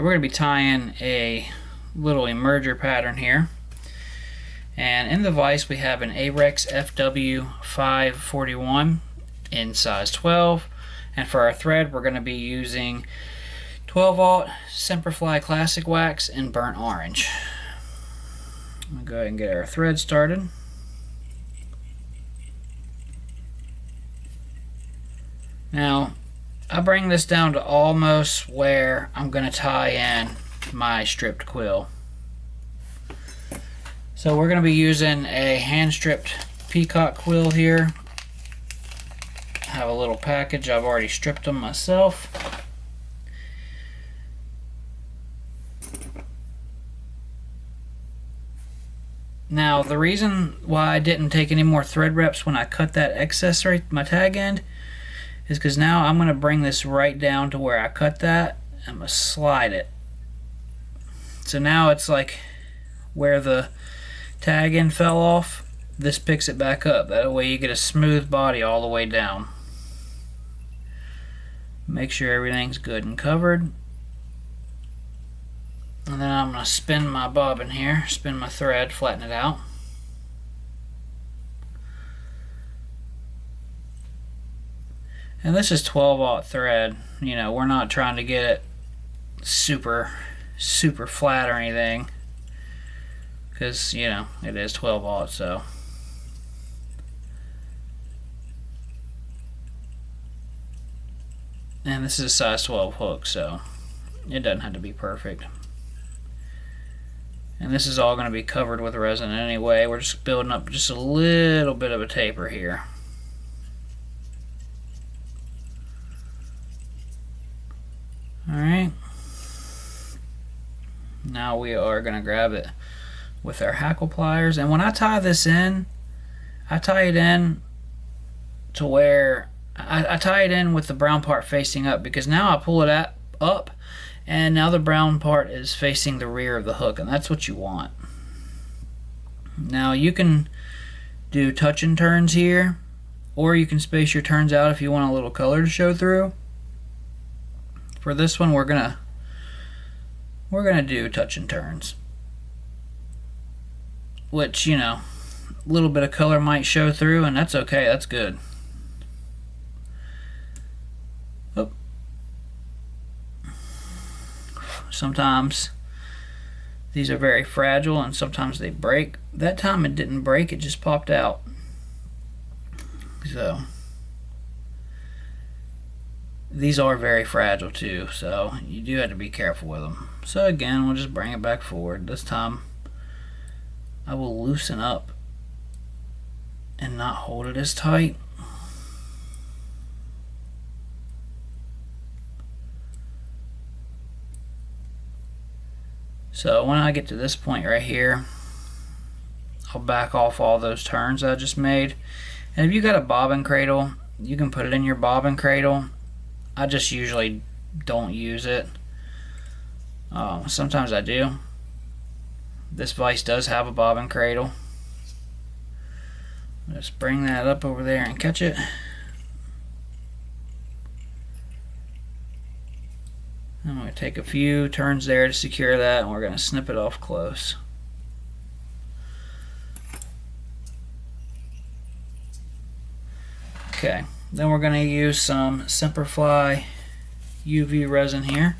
We're going to be tying a little emerger pattern here. And in the vise we have an Ahrex FW541 in size 12. And for our thread we're going to be using 12-aught Semperfli Classic Wax in burnt orange. We'll go ahead and get our thread started. Now, I bring this down to almost where I'm going to tie in my stripped quill. So we're going to be using a hand-stripped peacock quill here. I have a little package. I've already stripped them myself. Now, the reason why I didn't take any more thread reps when I cut that excess right, my tag end, is because now I'm going to bring this right down to where I cut that. I'm going to slide it. So now it's like where the tag end fell off, this picks it back up. That way you get a smooth body all the way down. Make sure everything's good and covered. And then I'm going to spin my bobbin here, spin my thread, flatten it out. And this is 12-aught thread. You know, we're not trying to get it super flat or anything, because, you know, it is 12-aught, so. And this is a size 12 hook, so it doesn't have to be perfect. And this is all going to be covered with resin anyway. We're just building up just a little bit of a taper here. Alright. Now we are going to grab it with our hackle pliers. And when I tie this in, I tie it in to where I tie it in with the brown part facing up, because now I pull it up and now the brown part is facing the rear of the hook, and that's what you want. Now you can do touch and turns here, or you can space your turns out if you want a little color to show through. For this one we're gonna do touch and turns, which, you know, a little bit of color might show through, and that's okay, that's good. Oh. Sometimes these are very fragile and sometimes they break. That time it didn't break, it just popped out. So these are very fragile too, so you do have to be careful with them. So again, we'll just bring it back forward. This time I will loosen up and not hold it as tight. So when I get to this point right here, I'll back off all those turns I just made. And if you got a bobbin cradle, you can put it in your bobbin cradle. I just usually don't use it. Sometimes I do. This vise does have a bobbin cradle. Just bring that up over there and catch it. I'm going to take a few turns there to secure that, and we're going to snip it off close. Okay, then we're going to use some Semperfli UV resin here.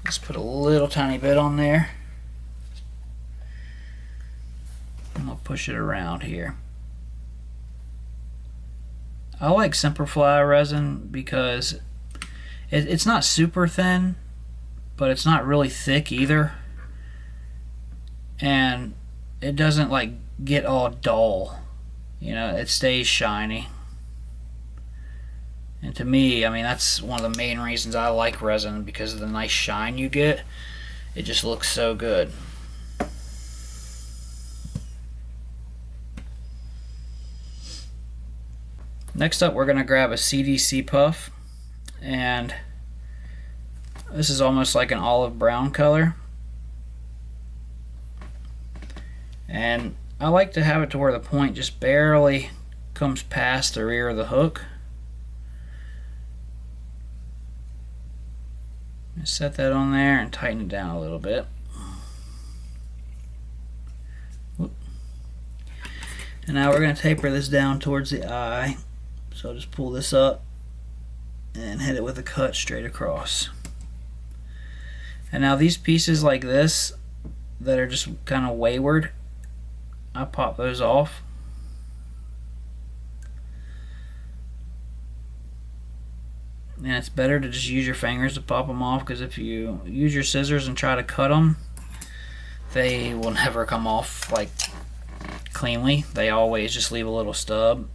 Just put a little tiny bit on there. And I'll push it around here. I like Semperfli resin because it's not super thin, but it's not really thick either. And it doesn't like get all dull. You know, it stays shiny. And to me, I mean, that's one of the main reasons I like resin, because of the nice shine you get. It just looks so good. Next up, we're going to grab a CDC puff, and this is almost like an olive brown color. And I like to have it to where the point just barely comes past the rear of the hook. Just set that on there and tighten it down a little bit. And now we're going to taper this down towards the eye. So I'll just pull this up and hit it with a cut straight across. And now these pieces like this that are just kind of wayward, I pop those off. And it's better to just use your fingers to pop them off, because if you use your scissors and try to cut them, they will never come off like cleanly. They always just leave a little stub.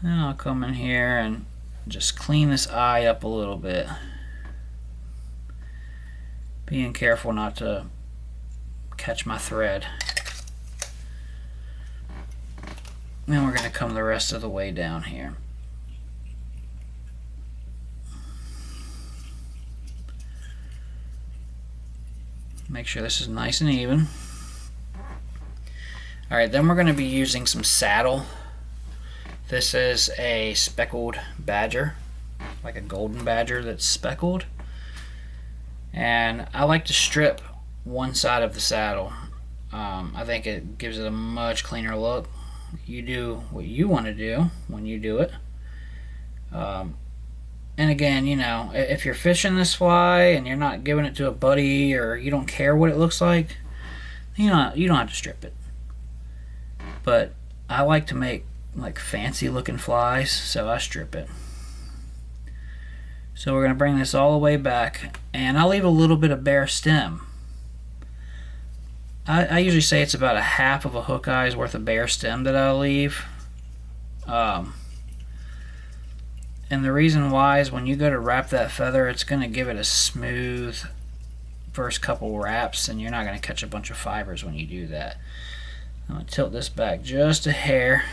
And I'll come in here and just clean this eye up a little bit, being careful not to catch my thread. Then we're going to come the rest of the way down here. Make sure this is nice and even. Alright, then we're going to be using some saddle. This is a speckled badger, like a golden badger that's speckled. And I like to strip one side of the saddle. I think it gives it a much cleaner look. You do what you want to do when you do it. And again, you know, if you're fishing this fly and you're not giving it to a buddy, or you don't care what it looks like, you don't have to strip it. But I like to make like fancy looking flies, so I strip it. So we're going to bring this all the way back, and I'll leave a little bit of bare stem. I usually say it's about a half of a hook eye's worth of bare stem that I'll leave. And the reason why is when you go to wrap that feather, it's going to give it a smooth first couple wraps, and you're not going to catch a bunch of fibers when you do that. I'm going to tilt this back just a hair.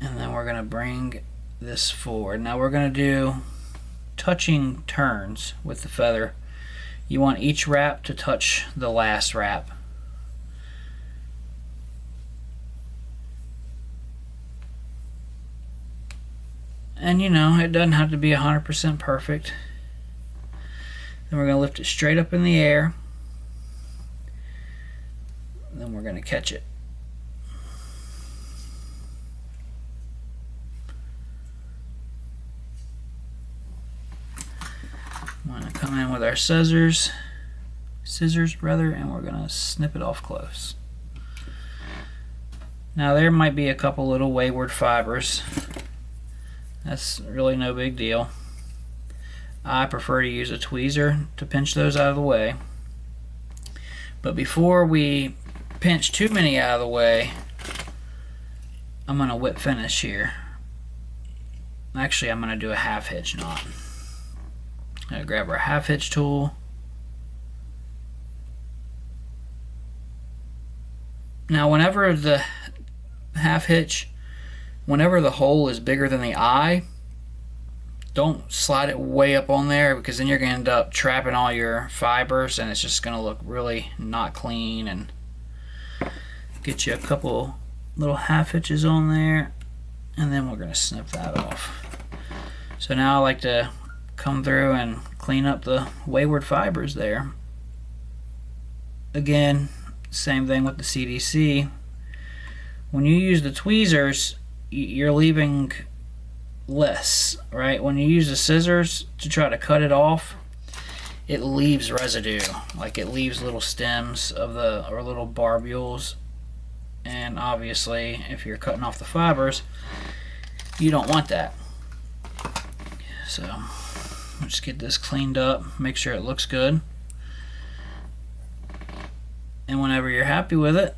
And then we're going to bring this forward. Now we're going to do touching turns with the feather. You want each wrap to touch the last wrap. And you know, it doesn't have to be 100% perfect. Then we're going to lift it straight up in the air. Then we're going to catch it. I'm going to come in with our scissors, and we're going to snip it off close. Now there might be a couple little wayward fibers. That's really no big deal. I prefer to use a tweezer to pinch those out of the way. But before we pinch too many out of the way, I'm going to whip finish here. Actually, I'm going to do a half hitch knot. I'm going to grab our half hitch tool. Now whenever the half hitch, whenever the hole is bigger than the eye, don't slide it way up on there, because then you're going to end up trapping all your fibers, and it's just going to look really not clean. And get you a couple little half hitches on there, and then we're going to snip that off. So now I like to come through and clean up the wayward fibers there. Again, same thing with the CDC. When you use the tweezers, you're leaving less, right? When you use the scissors to try to cut it off, it leaves residue, like it leaves little stems of the, or little barbules. And obviously, if you're cutting off the fibers, you don't want that. So I'll just get this cleaned up, make sure it looks good. And whenever you're happy with it,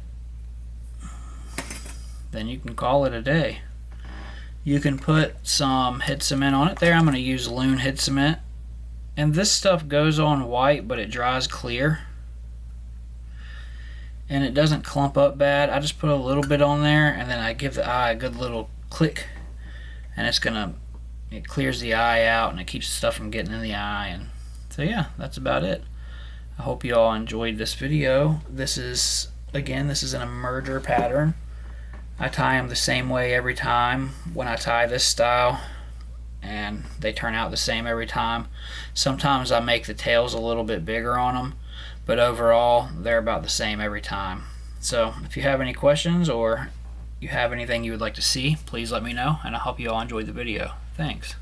then you can call it a day. You can put some head cement on it there. I'm going to use Loon head cement. And this stuff goes on white, but it dries clear. And it doesn't clump up bad. I just put a little bit on there, and then I give the eye a good little click. And it clears the eye out, and it keeps stuff from getting in the eye. And so yeah, that's about it. I hope you all enjoyed this video. This is, again, this is an emerger pattern. I tie them the same way every time when I tie this style, and they turn out the same every time. Sometimes I make the tails a little bit bigger on them, but overall they're about the same every time. So if you have any questions or you have anything you would like to see, please let me know, and I hope you all enjoyed the video. Thanks.